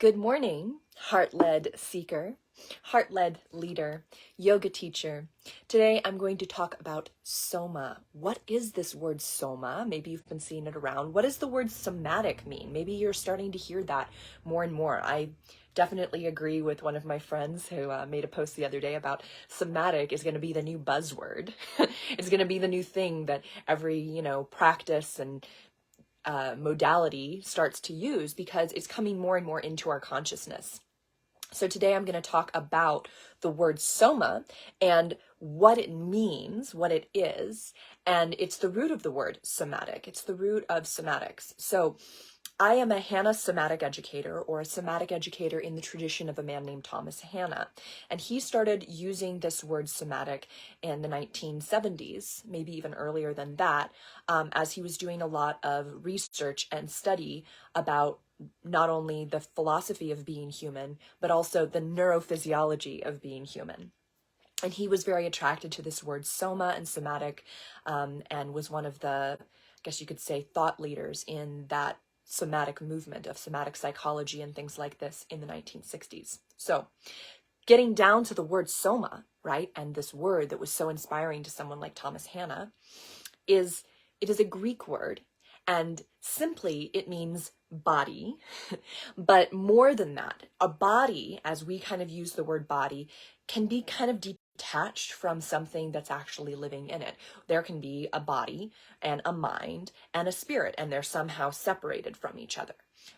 Good morning, heart-led seeker, heart-led leader, yoga teacher. Today I'm going to talk about Soma. What is this word Soma? Maybe you've been seeing it around. What does the word somatic mean? Maybe you're starting to hear that more and more. I definitely agree with one of my friends who made a post the other day about somatic is going to be the new buzzword. It's going to be the new thing that every, practice and modality starts to use because it's coming more and more into our consciousness. So today I'm going to talk about the word soma and what it means, what it is, and it's the root of the word somatic. It's the root of somatics. So I am a Hanna somatic educator, or a somatic educator in the tradition of a man named Thomas Hanna. And he started using this word somatic in the 1970s, maybe even earlier than that, as he was doing a lot of research and study about not only the philosophy of being human, but also the neurophysiology of being human. And he was very attracted to this word soma and somatic, and was one of the, I guess you could say, thought leaders in that somatic movement of somatic psychology and things like this in the 1960s. So getting down to the word soma, right, and this word that was so inspiring to someone like Thomas Hanna, it is a Greek word, and simply it means body. But more than that, a body, as we kind of use the word body, can be kind of detached from something that's actually living in it. There can be a body and a mind and a spirit, and they're somehow separated from each other.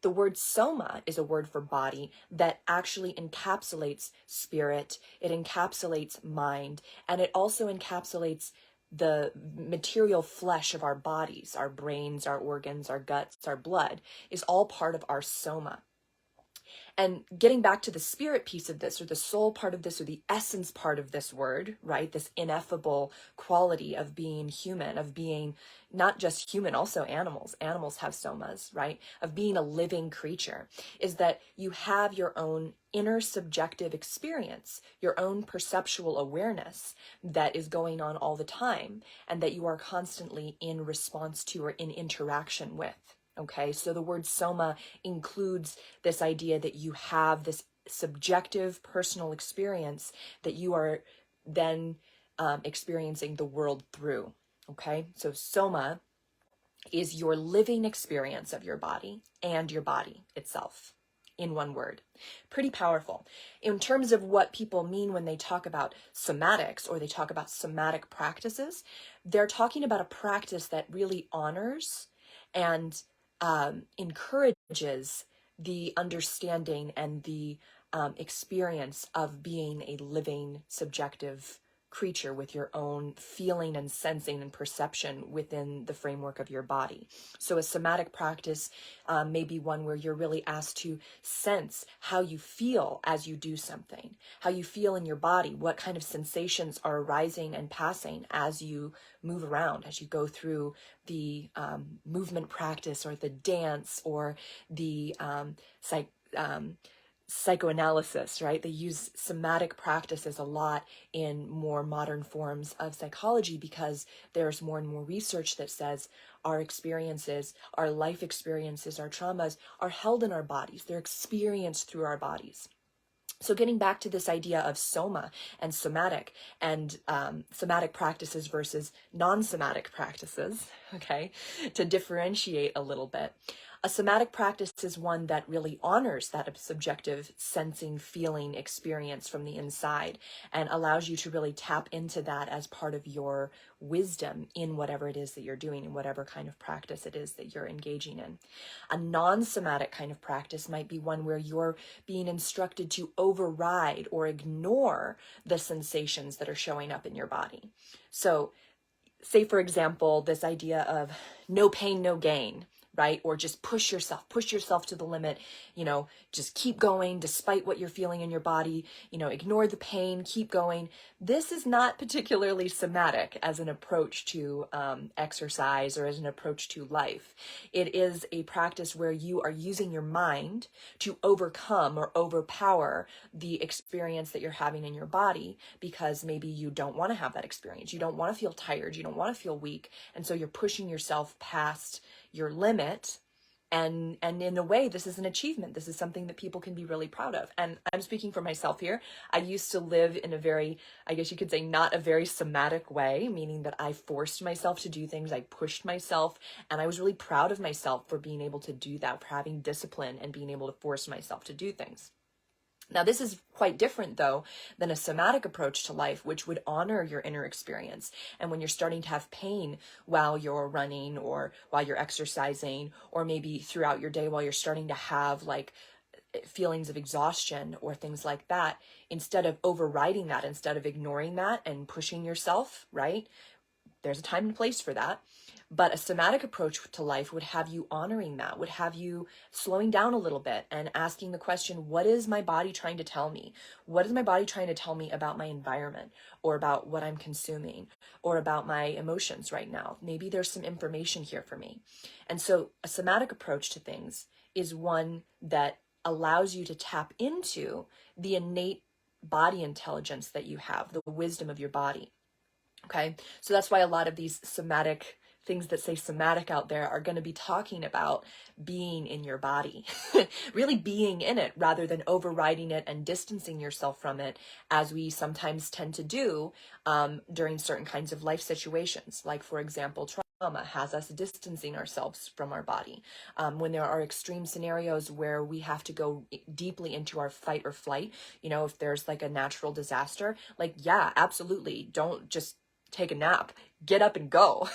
The word soma is a word for body that actually encapsulates spirit, it encapsulates mind, and it also encapsulates the material flesh of our bodies, our brains, our organs, our guts, our blood, is all part of our soma. And getting back to the spirit piece of this, or the soul part of this, or the essence part of this word, right? This ineffable quality of being human, of being not just human, also animals. Animals have somas, right? Of being a living creature, is that you have your own inner subjective experience, your own perceptual awareness that is going on all the time, and that you are constantly in response to or in interaction with. Okay, so the word soma includes this idea that you have this subjective personal experience that you are then experiencing the world through. Okay, so soma is your living experience of your body and your body itself in one word. Pretty powerful. In terms of what people mean when they talk about somatics or they talk about somatic practices, they're talking about a practice that really honors and encourages the understanding and the experience of being a living, subjective creature with your own feeling and sensing and perception within the framework of your body. So a somatic practice may be one where you're really asked to sense how you feel as you do something, how you feel in your body, what kind of sensations are arising and passing as you move around, as you go through the movement practice or the dance or the psychoanalysis, right? They use somatic practices a lot in more modern forms of psychology because there's more and more research that says our experiences, our life experiences, our traumas are held in our bodies. They're experienced through our bodies. So getting back to this idea of soma and somatic and somatic practices versus non-somatic practices, okay, to differentiate a little bit. A somatic practice is one that really honors that subjective sensing, feeling experience from the inside and allows you to really tap into that as part of your wisdom in whatever it is that you're doing, in whatever kind of practice it is that you're engaging in. A non-somatic kind of practice might be one where you're being instructed to override or ignore the sensations that are showing up in your body. So say, for example, this idea of no pain, no gain, right? Or just push yourself to the limit, just keep going despite what you're feeling in your body, ignore the pain, keep going. This is not particularly somatic as an approach to exercise or as an approach to life. It is a practice where you are using your mind to overcome or overpower the experience that you're having in your body because maybe you don't want to have that experience. You don't want to feel tired. You don't want to feel weak. And so you're pushing yourself past your limit And in a way, this is an achievement. This is something that people can be really proud of. And I'm speaking for myself here. I used to live in a very, I guess you could say, not a very somatic way, meaning that I forced myself to do things. I pushed myself, and I was really proud of myself for being able to do that, for having discipline and being able to force myself to do things. Now, this is quite different, though, than a somatic approach to life, which would honor your inner experience. And when you're starting to have pain while you're running or while you're exercising, or maybe throughout your day while you're starting to have like feelings of exhaustion or things like that, instead of overriding that, instead of ignoring that and pushing yourself, right? There's a time and place for that. But a somatic approach to life would have you honoring that, would have you slowing down a little bit and asking the question, what is my body trying to tell me? What is my body trying to tell me about my environment, or about what I'm consuming, or about my emotions right now? Maybe there's some information here for me. And so a somatic approach to things is one that allows you to tap into the innate body intelligence that you have, the wisdom of your body. Okay, so that's why a lot of these somatic things that say somatic out there are going to be talking about being in your body, really being in it rather than overriding it and distancing yourself from it, as we sometimes tend to do during certain kinds of life situations. Like, for example, trauma has us distancing ourselves from our body. When there are extreme scenarios where we have to go deeply into our fight or flight, you know, if there's like a natural disaster, like, yeah, absolutely, don't just take a nap, get up and go,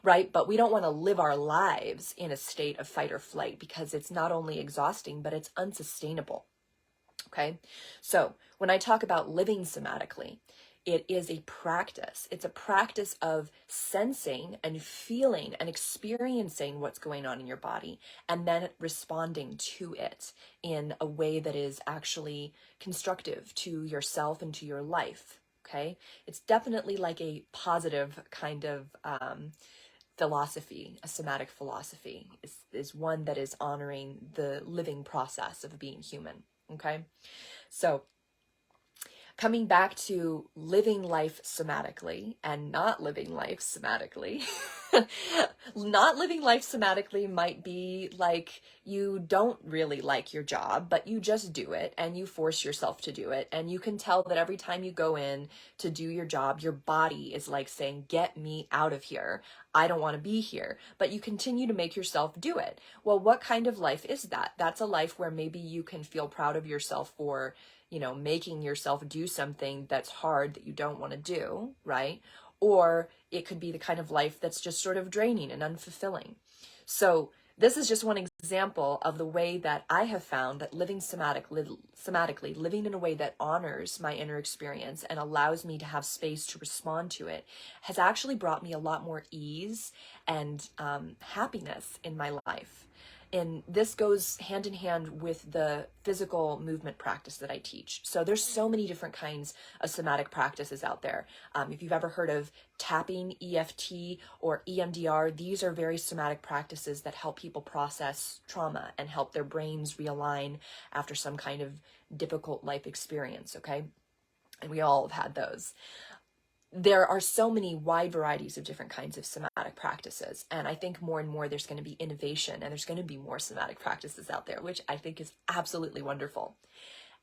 right? But we don't want to live our lives in a state of fight or flight, because it's not only exhausting, but it's unsustainable. Okay. So when I talk about living somatically, it is a practice. It's a practice of sensing and feeling and experiencing what's going on in your body, and then responding to it in a way that is actually constructive to yourself and to your life. Okay, it's definitely like a positive kind of philosophy. A somatic philosophy is one that is honoring the living process of being human. Okay, so coming back to living life somatically and not living life somatically. Not living life somatically might be like you don't really like your job, but you just do it and you force yourself to do it. And you can tell that every time you go in to do your job, your body is like saying, get me out of here. I don't want to be here. But you continue to make yourself do it. Well, what kind of life is that? That's a life where maybe you can feel proud of yourself for, you know, making yourself do something that's hard that you don't want to do, right? Or it could be the kind of life that's just sort of draining and unfulfilling. So this is just one example of the way that I have found that living somatically, living in a way that honors my inner experience and allows me to have space to respond to it, has actually brought me a lot more ease and happiness in my life. And this goes hand in hand with the physical movement practice that I teach. So there's so many different kinds of somatic practices out there. If you've ever heard of tapping, EFT, or EMDR, these are very somatic practices that help people process trauma and help their brains realign after some kind of difficult life experience, okay? And we all have had those. There are so many wide varieties of different kinds of somatic practices. And I think more and more there's going to be innovation and there's going to be more somatic practices out there, which I think is absolutely wonderful.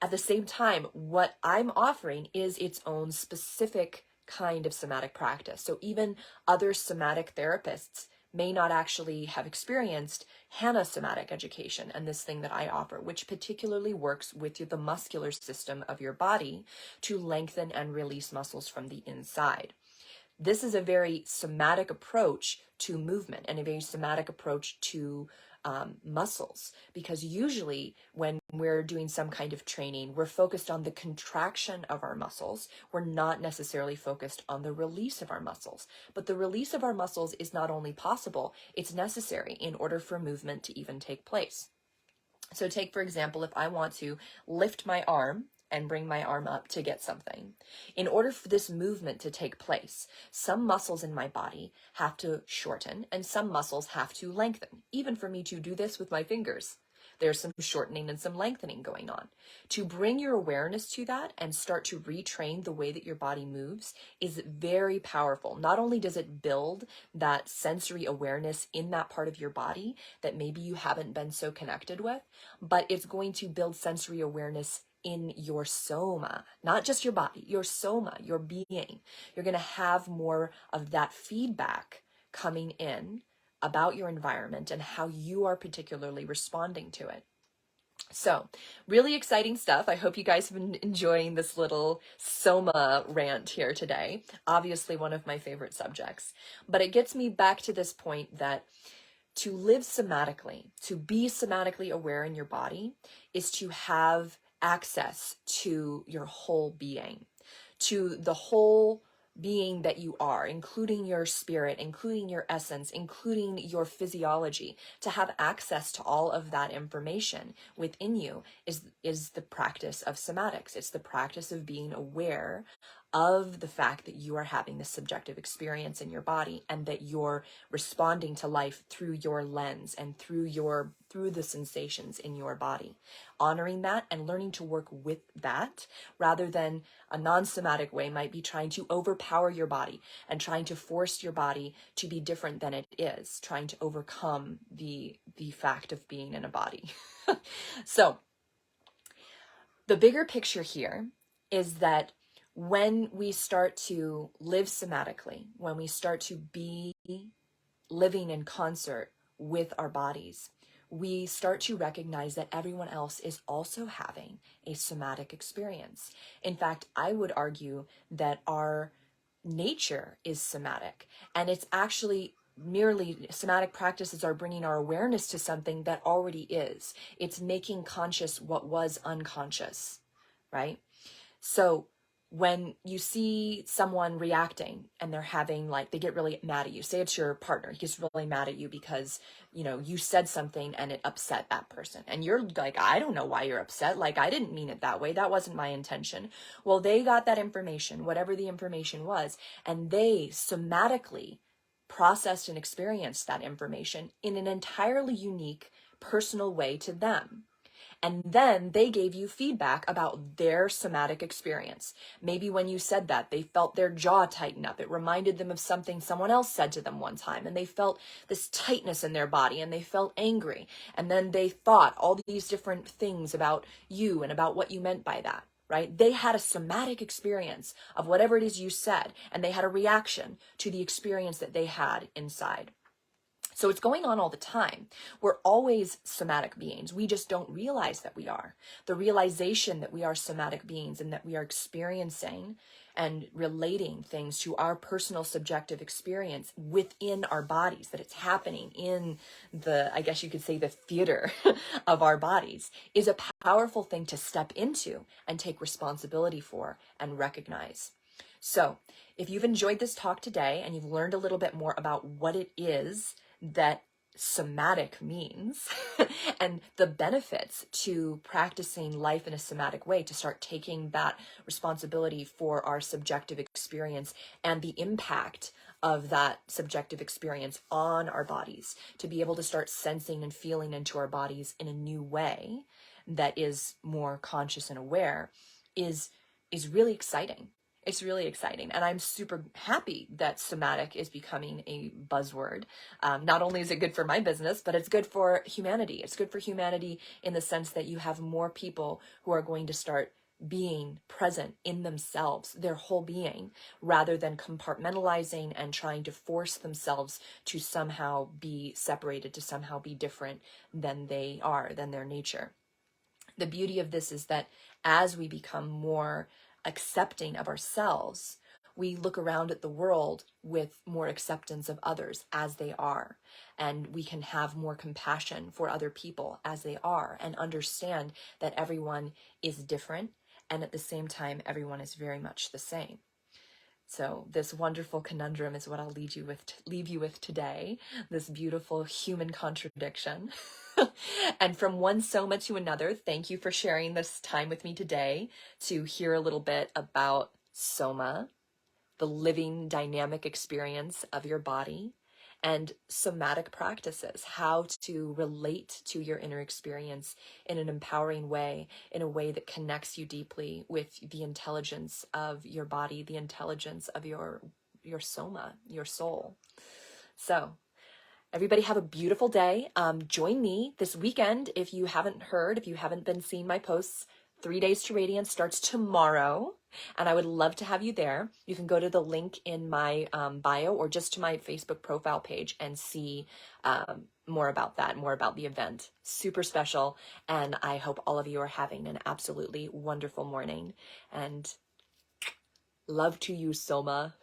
At the same time, what I'm offering is its own specific kind of somatic practice. So even other somatic therapists may not actually have experienced HANA somatic education and this thing that I offer, which particularly works with the muscular system of your body to lengthen and release muscles from the inside. This is a very somatic approach to movement and a very somatic approach to muscles, because usually when we're doing some kind of training, we're focused on the contraction of our muscles. We're not necessarily focused on the release of our muscles. But the release of our muscles is not only possible, it's necessary in order for movement to even take place. So take, for example, if I want to lift my arm and bring my arm up to get something. In order for this movement to take place, some muscles in my body have to shorten and some muscles have to lengthen, even for me to do this with my fingers. There's some shortening and some lengthening going on. To bring your awareness to that and start to retrain the way that your body moves is very powerful. Not only does it build that sensory awareness in that part of your body that maybe you haven't been so connected with, but it's going to build sensory awareness in your soma, not just your body, your soma, your being. You're going to have more of that feedback coming in about your environment and how you are particularly responding to it. So, really exciting stuff. I hope you guys have been enjoying this little Soma rant here today. Obviously, one of my favorite subjects. But it gets me back to this point that to live somatically, to be somatically aware in your body, is to have access to your whole being, to the whole being that you are, including your spirit, including your essence, including your physiology. To have access to all of that information within you is the practice of somatics. It's the practice of being aware of the fact that you are having this subjective experience in your body and that you're responding to life through your lens and through the sensations in your body. Honoring that and learning to work with that rather than a non-somatic way might be trying to overpower your body and trying to force your body to be different than it is, trying to overcome the fact of being in a body. So the bigger picture here is that when we start to live somatically, when we start to be living in concert with our bodies, we start to recognize that everyone else is also having a somatic experience. In fact, I would argue that our nature is somatic, and it's actually merely somatic practices are bringing our awareness to something that already is. It's making conscious what was unconscious, right? So when you see someone reacting and they're having like, they get really mad at you, say it's your partner, he gets really mad at you because, you know, you said something and it upset that person. And you're like, I don't know why you're upset. Like, I didn't mean it that way. That wasn't my intention. Well, they got that information, whatever the information was, and they somatically processed and experienced that information in an entirely unique, personal way to them. And then they gave you feedback about their somatic experience. Maybe when you said that, they felt their jaw tighten up. It reminded them of something someone else said to them one time, and they felt this tightness in their body, and they felt angry. And then they thought all these different things about you and about what you meant by that, right? They had a somatic experience of whatever it is you said, and they had a reaction to the experience that they had inside. So it's going on all the time. We're always somatic beings. We just don't realize that we are. The realization that we are somatic beings and that we are experiencing and relating things to our personal subjective experience within our bodies, that it's happening in the, I guess you could say, the theater of our bodies, is a powerful thing to step into and take responsibility for and recognize. So if you've enjoyed this talk today and you've learned a little bit more about what it is that somatic means and the benefits to practicing life in a somatic way, to start taking that responsibility for our subjective experience and the impact of that subjective experience on our bodies, to be able to start sensing and feeling into our bodies in a new way that is more conscious and aware, is really exciting. It's really exciting. And I'm super happy that somatic is becoming a buzzword. Not only is it good for my business, but it's good for humanity. It's good for humanity in the sense that you have more people who are going to start being present in themselves, their whole being, rather than compartmentalizing and trying to force themselves to somehow be separated, to somehow be different than they are, than their nature. The beauty of this is that as we become more accepting of ourselves, we look around at the world with more acceptance of others as they are, and we can have more compassion for other people as they are, and understand that everyone is different, and at the same time everyone is very much the same. So this wonderful conundrum is what I'll leave you with today, this beautiful human contradiction. And from one soma to another, thank you for sharing this time with me today to hear a little bit about soma, the living dynamic experience of your body, and somatic practices, how to relate to your inner experience in an empowering way, in a way that connects you deeply with the intelligence of your body, the intelligence of your soma, your soul. So everybody have a beautiful day. Join me this weekend. If you haven't been seeing my posts, 3 Days to Radiance starts tomorrow, and I would love to have you there. You can go to the link in my bio or just to my Facebook profile page and see more about that, more about the event. Super special, and I hope all of you are having an absolutely wonderful morning. And love to you, Soma.